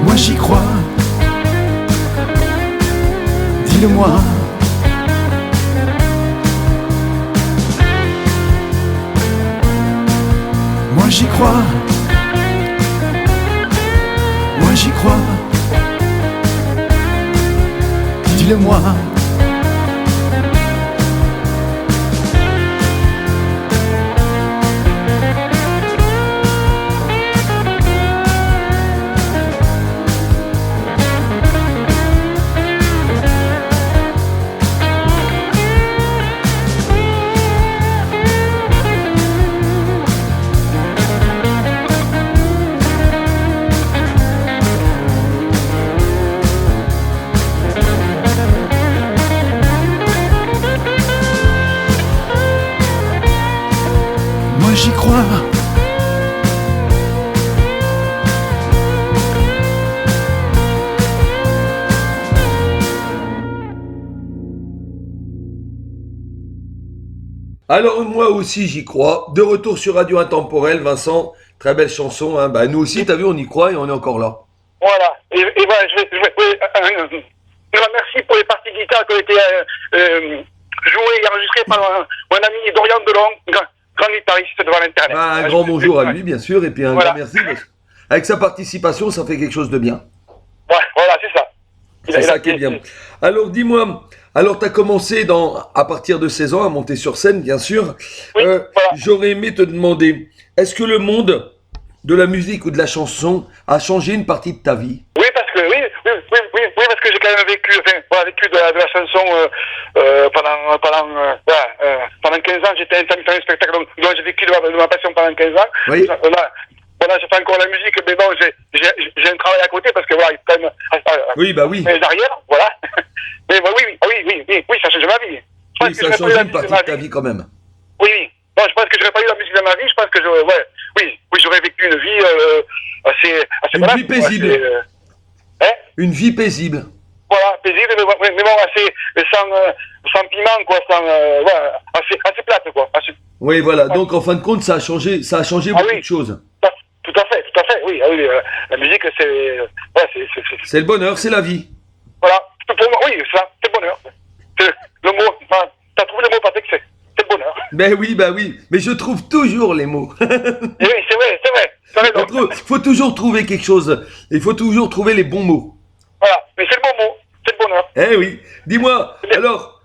moi j'y crois. Dis-le-moi. Moi j'y crois, moi j'y crois. Dis-le-moi. J'y crois. Alors moi aussi j'y crois. De retour sur Radio Intemporel, Vincent, très belle chanson. Hein. Bah, nous aussi, t'as vu, on y croit et on est encore là. Voilà. Et voilà, merci pour les parties guitare qui ont été jouées et enregistrées par mon ami Dorian Delon, grand guitariste devant l'internet. Bah, un grand bonjour à lui, bien sûr, et puis un grand merci. Avec sa participation, ça fait quelque chose de bien. Ouais, voilà, c'est ça. C'est ça qui est bien. Alors dis-moi, alors tu as commencé à partir de 16 ans à monter sur scène, bien sûr. Oui, voilà. J'aurais aimé te demander, est-ce que le monde de la musique ou de la chanson a changé une partie de ta vie? Oui, parce que parce que j'ai quand même vécu de la chanson pendant 15 ans. J'étais intermittent du spectacle, donc j'ai vécu de ma passion pendant 15 ans. Oui. Voilà, je fais encore la musique, mais bon, j'ai un travail à côté parce que voilà, il faut quand même. Oui, bah oui. Les arrières, voilà. Mais oui, ça change ma vie. Oui, ça a changé une partie de ta vie quand même. Oui. Non, je pense que j'aurais pas eu la musique dans ma vie. Je pense que j'aurais vécu une vie assez une vie paisible. Une vie paisible. Voilà, paisible, mais bon, assez sans piment, quoi, assez plate, quoi. Oui, voilà. Donc en fin de compte, ça a changé beaucoup de choses. Tout à fait, oui. La musique, c'est le bonheur, c'est la vie. Voilà. Pour moi, oui, c'est le bonheur. Le mot, t'as trouvé le mot, Patrick, c'est le bonheur. Ben oui, mais je trouve toujours les mots. Et oui, c'est vrai. Il faut toujours trouver quelque chose. Il faut toujours trouver les bons mots. Voilà, mais c'est le bon mot, c'est le bonheur. Eh oui. Dis-moi, alors,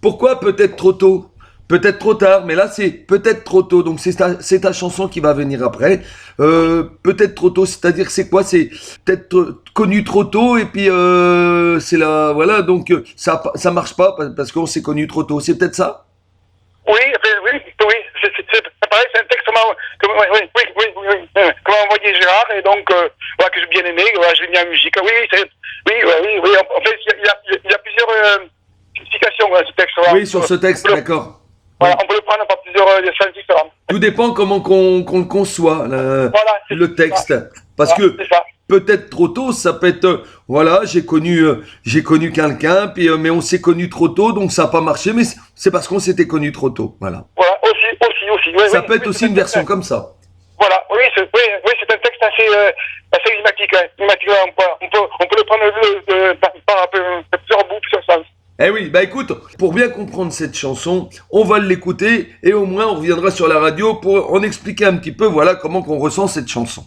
pourquoi peut-être trop tôt? Peut-être trop tard, mais là c'est peut-être trop tôt, donc c'est ta chanson qui va venir après. Peut-être trop tôt, c'est-à-dire c'est quoi? C'est peut-être connu trop tôt et puis c'est là, voilà, donc ça marche pas parce qu'on s'est connu trop tôt. C'est peut-être ça? Oui, c'est pareil, c'est un texte que m'a envoyé Gérard, et donc, voilà, que j'ai bien aimé, voilà, je l'ai mis en musique. Oui. En fait, il y a plusieurs significations à ce texte. Voilà. Oui, sur ce texte, d'accord. Voilà, on peut le prendre par plusieurs sens différents. Tout dépend comment qu'on le conçoit, le texte. Parce que peut-être trop tôt, ça peut être, voilà, j'ai connu quelqu'un, puis mais on s'est connu trop tôt, donc ça n'a pas marché, mais c'est parce qu'on s'était connu trop tôt, voilà. Voilà, aussi. Oui, ça peut être aussi une version comme ça. Voilà, oui, c'est un texte assez climatique. On peut le prendre par plusieurs bouts, plusieurs sens. Eh oui, bah écoute, pour bien comprendre cette chanson, on va l'écouter et au moins on reviendra sur la radio pour en expliquer un petit peu, voilà, comment qu'on ressent cette chanson.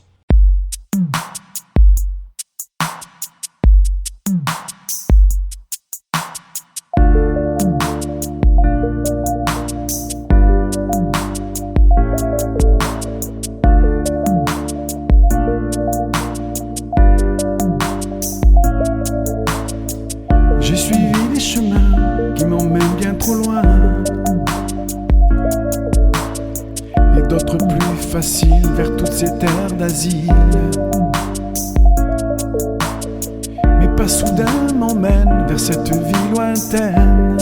J'ai suivi les chemins qui m'emmènent bien trop loin, et d'autres plus faciles vers toutes ces terres d'asile. Mes pas soudains m'emmènent vers cette vie lointaine,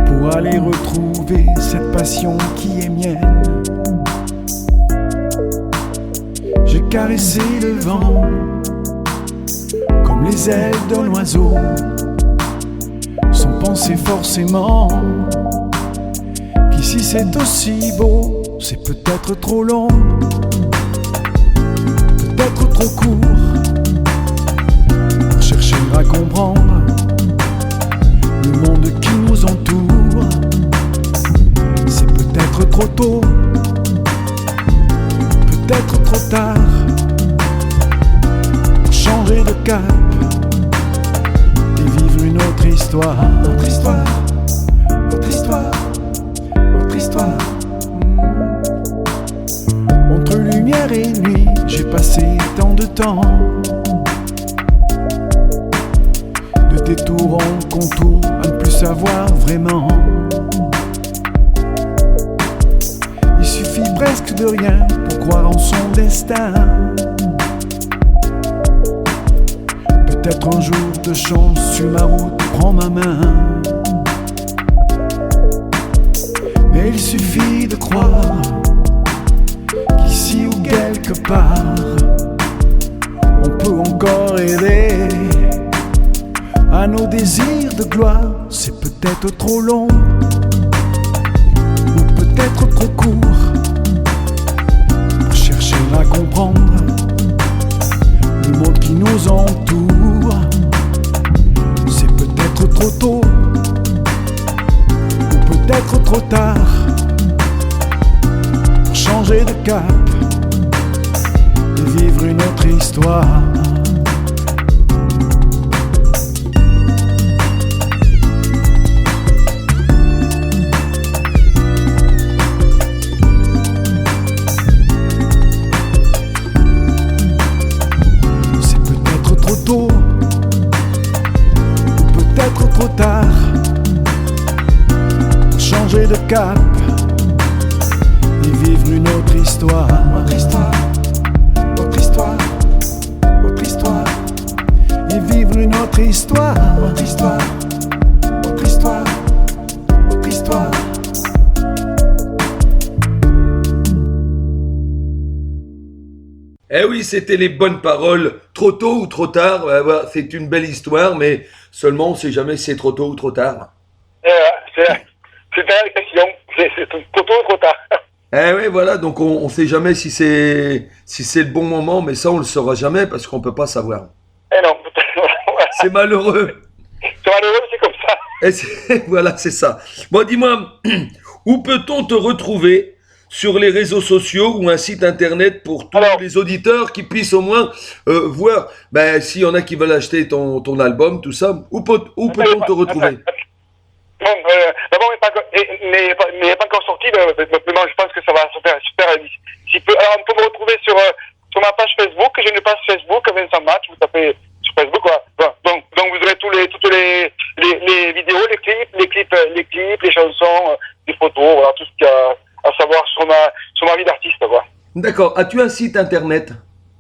pour aller retrouver cette passion qui est mienne. J'ai caressé le vent comme les ailes d'un oiseau, sans penser forcément qu'ici c'est aussi beau. C'est peut-être trop long, peut-être trop court, pour chercher à comprendre le monde qui nous entoure. C'est peut-être trop tôt, peut-être trop tard, changer de cap et vivre une autre histoire. Autre histoire, autre histoire, autre histoire. Entre lumière et nuit, j'ai passé tant de temps, de détour en contour, à ne plus savoir vraiment. Il suffit presque de rien pour croire en son destin. Peut-être un jour de chance sur ma route, prends ma main. Mais il suffit de croire qu'ici ou quelque part, on peut encore aider à nos désirs de gloire. C'est peut-être trop long, ou peut-être trop court, pour chercher à comprendre le monde qui nous entoure. C'est peut-être trop tôt, ou peut-être trop tard, pour changer de cap et vivre une autre histoire. Tôt, ou peut-être trop tard, pour changer de cap et vivre une autre histoire. Autre histoire, autre histoire, autre histoire, et vivre une autre histoire. Autre histoire, autre histoire, autre histoire. Eh oui, c'était les bonnes paroles. Trop tôt ou trop tard, voilà, c'est une belle histoire, mais seulement on ne sait jamais si c'est trop tôt ou trop tard. C'est la question, c'est trop tôt ou trop tard. Eh oui, voilà, donc on ne sait jamais si c'est le bon moment, mais ça on le saura jamais parce qu'on peut pas savoir. Eh non, c'est malheureux. C'est malheureux, c'est comme ça. Voilà, c'est ça. Bon, dis-moi, où peut-on te retrouver sur les réseaux sociaux ou un site internet pour tous les auditeurs qui puissent au moins voir, s'il y en a qui veulent acheter ton album, tout ça, où peut-on te retrouver? Bon, d'abord, il n'est pas encore sorti, mais je pense que ça va se faire super d'ici peu. Alors, on peut me retrouver sur ma page Facebook. J'ai une page Facebook, Vincent Match, vous tapez sur Facebook, quoi. Donc vous aurez toutes les vidéos, les clips, les chansons, les photos, D'accord. As-tu un site internet?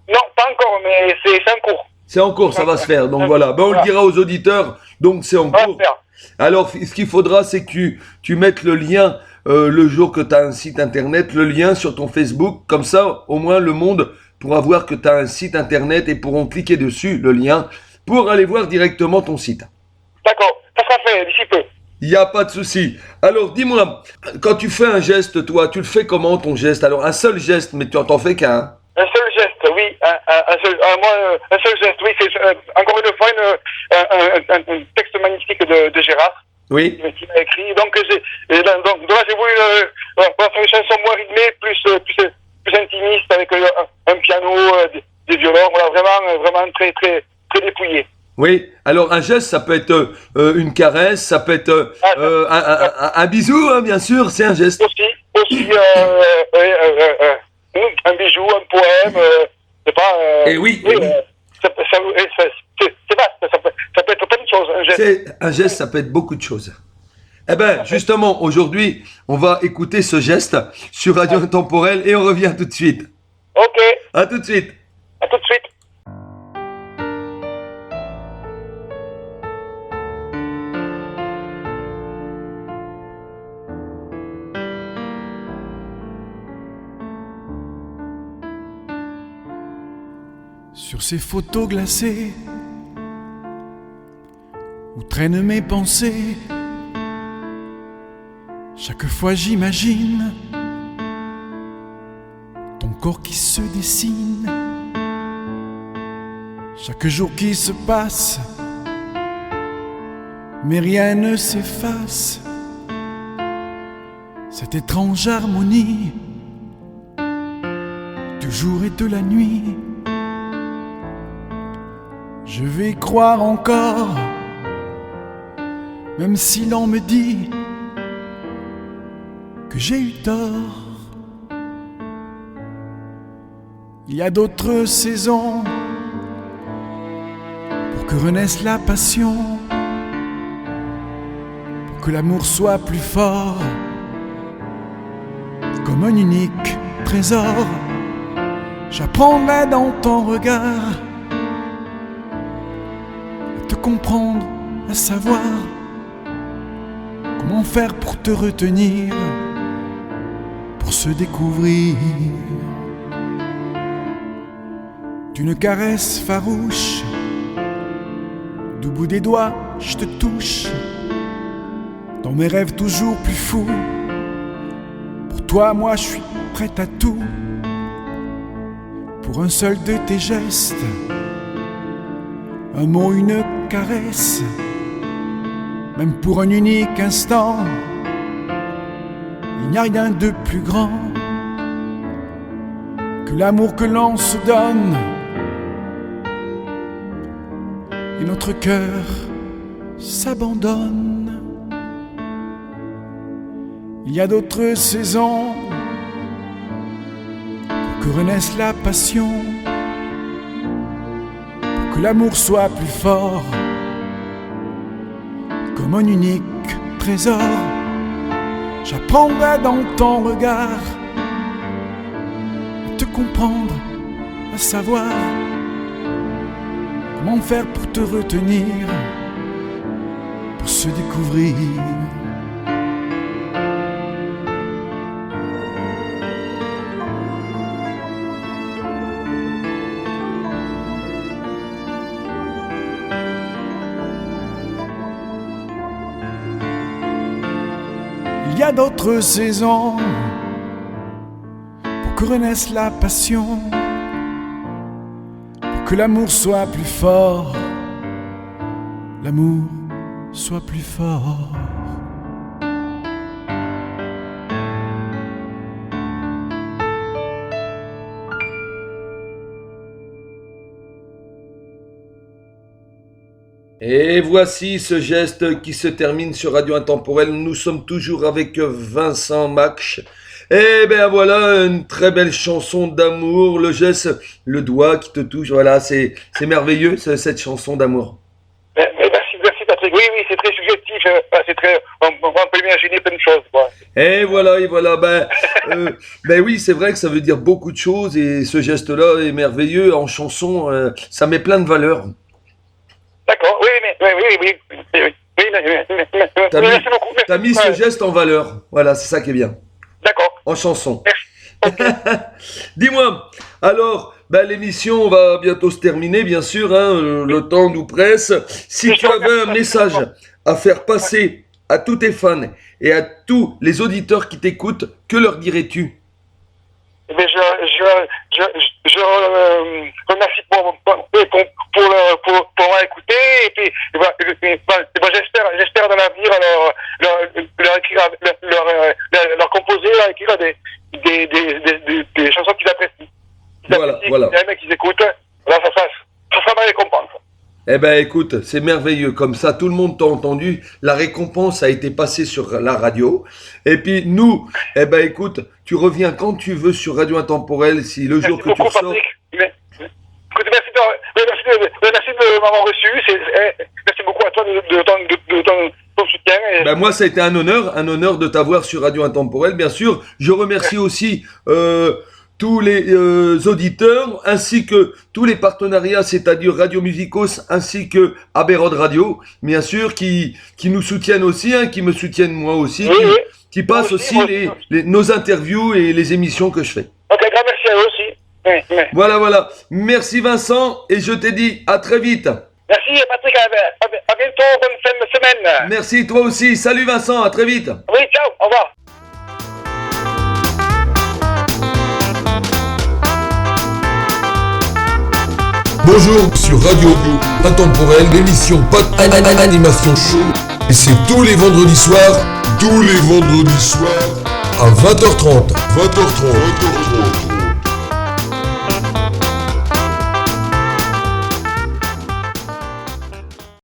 Non, pas encore, mais c'est en cours. C'est en cours, ça va se faire. Donc voilà. Ben, on le Voilà. dira aux auditeurs. Donc c'est en Ça va cours. se faire. Alors, ce qu'il faudra, c'est que tu mettes le lien le jour que tu as un site internet, le lien sur ton Facebook. Comme ça, au moins, le monde pourra voir que tu as un site internet et pourront cliquer dessus, le lien, pour aller voir directement ton site. D'accord, ça sera fait d'ici peu. Il n'y a pas de souci. Alors, dis-moi, quand tu fais un geste, toi, tu le fais comment, ton geste? Alors, un seul geste, mais tu n'en fais qu'un. Un seul geste, oui, un seul geste, oui, c'est encore une fois un texte magnifique de Gérard. Oui. Qui m'a écrit. Donc là, j'ai voulu faire une chanson moins rythmée, plus intimiste, avec un piano, des violons, voilà, vraiment très dépouillé. Oui, alors un geste, ça peut être une caresse, ça peut être un bisou, hein, bien sûr, c'est un geste. Aussi un bijou, un poème, c'est pas... Et oui, c'est vaste, ça peut être plein de choses, un geste. Un geste, ça peut être beaucoup de choses. Eh bien, justement, aujourd'hui, on va écouter ce geste sur Radio Intemporel et on revient tout de suite. Ok, À tout de suite. à tout de suite. Sur ces photos glacées où traînent mes pensées, chaque fois j'imagine ton corps qui se dessine, chaque jour qui se passe, mais rien ne s'efface. Cette étrange harmonie du jour et de la nuit. Je vais croire encore, même si l'on me dit que j'ai eu tort. Il y a d'autres saisons pour que renaisse la passion, pour que l'amour soit plus fort, comme un unique trésor. J'apprendrai dans ton regard à te comprendre, à savoir comment faire pour te retenir, pour se découvrir. D'une caresse farouche, du bout des doigts, je te touche. Dans mes rêves toujours plus fous, pour toi, moi, je suis prête à tout. Pour un seul de tes gestes, un mot, une caresse, même pour un unique instant, il n'y a rien de plus grand que l'amour que l'on se donne. Et notre cœur s'abandonne. Il y a d'autres saisons pour que renaisse la passion, pour que l'amour soit plus fort, comme un unique trésor. J'apprendrai dans ton regard à te comprendre, à savoir comment faire pour te retenir, pour se découvrir. Il y a d'autres saisons pour que renaisse la passion, que l'amour soit plus fort, l'amour soit plus fort. Et voici ce geste qui se termine sur Radio Intemporel. Nous sommes toujours avec Vincent Mach. Et ben voilà, une très belle chanson d'amour, le geste, le doigt qui te touche, voilà, c'est merveilleux cette chanson d'amour. Merci Patrick. Oui, c'est très subjectif, on peut imaginer plein de choses, quoi. Et voilà, ben, Ben oui, c'est vrai que ça veut dire beaucoup de choses et ce geste-là est merveilleux. En chanson, ça met plein de valeurs. D'accord, oui. T'as mis, Merci beaucoup. t'as mis ce geste en valeur. Voilà, c'est ça qui est bien. D'accord. En chanson. Ok. Dis-moi, alors, ben, l'émission va bientôt se terminer, bien sûr, hein, le temps nous presse. Si tu avais un message à faire passer à tous tes fans et à tous les auditeurs qui t'écoutent, que leur dirais-tu? Mais je remercie pour m'avoir écouté et puis j'espère dans l'avenir leur composer, leur écrire des chansons qu'ils apprécient. Voilà. Les mecs qui écoutent, là ça sera ma récompense. Eh ben écoute, c'est merveilleux, comme ça tout le monde t'a entendu, la récompense a été passée sur la radio, et puis nous, eh ben écoute, tu reviens quand tu veux sur Radio Intemporel, si le jour que tu ressors... Écoute, merci de m'avoir reçu, merci beaucoup à toi de ton soutien. Ben moi ça a été un honneur de t'avoir sur Radio Intemporel, bien sûr. Je remercie aussi tous les auditeurs, ainsi que tous les partenariats, c'est-à-dire Radio Musicos, ainsi que Abbey Road Radio, bien sûr, qui nous soutiennent aussi, hein, qui me soutiennent moi aussi, qui passent aussi nos interviews et les émissions que je fais. Ok, grand merci à eux aussi. Voilà. Merci Vincent, et je te dis à très vite. Merci Patrick, à bientôt, bonne fin de semaine. Merci toi aussi, salut Vincent, à très vite. Oui, ciao, au revoir. Bonjour sur Radio Intemporel, l'émission Animation Show. Et c'est tous les vendredis soirs à 20h30.